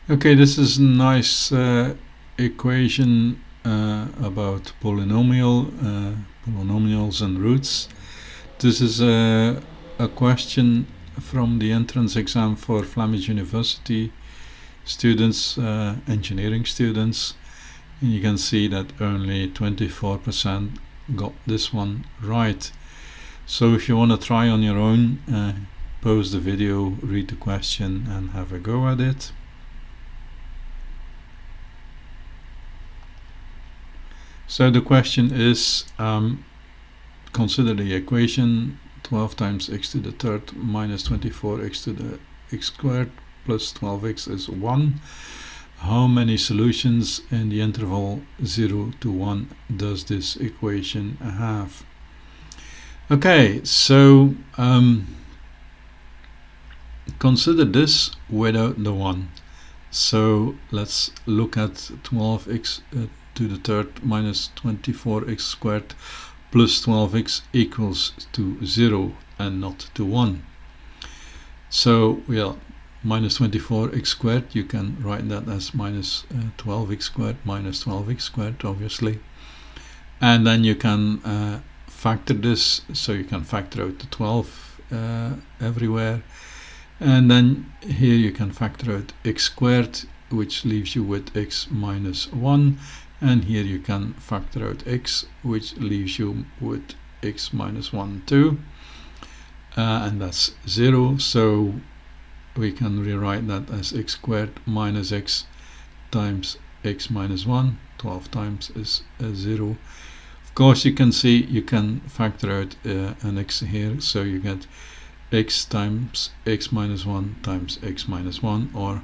Okay, this is a nice equation about polynomials and roots. This is a question from the entrance exam for Flemish University students, engineering students. And you can see that only 24% got this one right. So if you want to try on your own, pause the video, read the question and have a go at it. So the question is, consider the equation 12 times x to the third minus 24x to the x squared plus 12x is 1. How many solutions in the interval 0 to 1 does this equation have? Okay, so consider this without the 1. So let's look at 12x to the third minus 24x squared plus 12x equals to 0 and not to 1. So minus 24x squared, you can write that as minus 12x squared minus 12x squared, obviously. And then you can factor this, so you can factor out the 12 everywhere. And then here you can factor out x squared, which leaves you with x minus 1. And here you can factor out x, which leaves you with x minus 1 too. And that's 0. So we can rewrite that as x squared minus x times x minus 1. 12 times is 0. Of course, you can see you can factor out an x here. So you get x times x minus 1 times x minus 1, or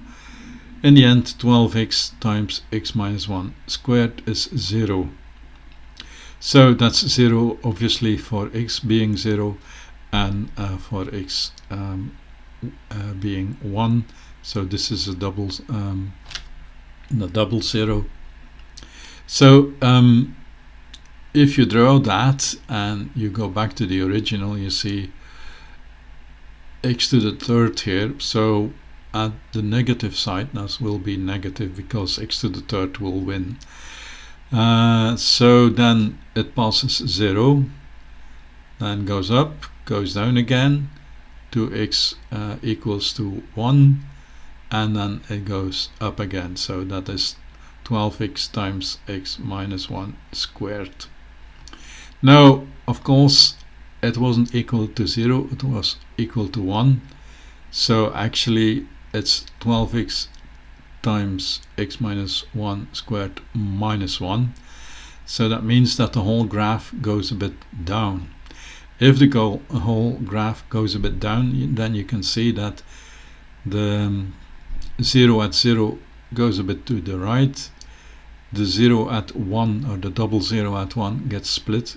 in the end 12x times x minus 1 squared is 0. So that's 0 obviously for x being 0 and for x being 1. So this is a double 0. So if you draw that and you go back to the original, you see x to the third here. So at the negative side, that will be negative because x to the third will win. So then it passes 0, then goes up, goes down again, 2x equals to 1, and then it goes up again. So that is 12x times x minus 1 squared. Now, of course, it wasn't equal to 0, it was equal to 1. So actually it's 12x times x minus 1 squared minus 1. So that means that the whole graph goes a bit down. If the whole graph goes a bit down, then you can see that the 0 at 0 goes a bit to the right. The 0 at 1, or the double 0 at 1, gets split,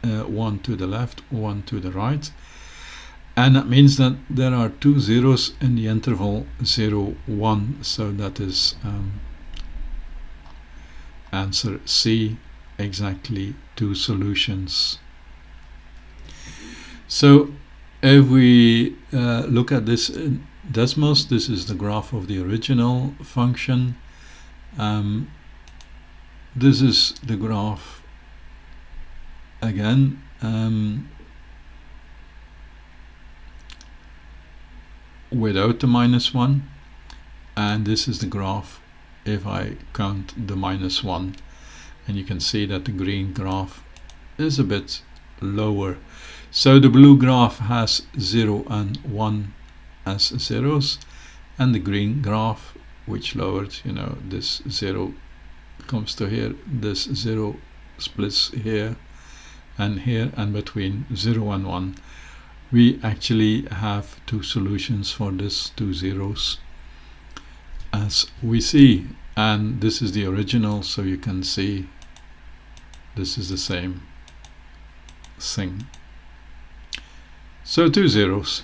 1 to the left, 1 to the right. And that means that there are two zeros in the interval 0, 1. So that is answer C, exactly 2 solutions. So if we look at this in Desmos, this is the graph of the original function. This is the graph again. Without the minus 1, and this is the graph if I count the minus 1, and you can see that the green graph is a bit lower. So the blue graph has 0 and 1 as zeros, and the green graph, which lowered, this 0 comes to here, this 0 splits here, and between 0 and 1 we actually have 2 solutions for this 2 zeros, as we see. And this is the original, so you can see this is the same thing. So 2 zeros.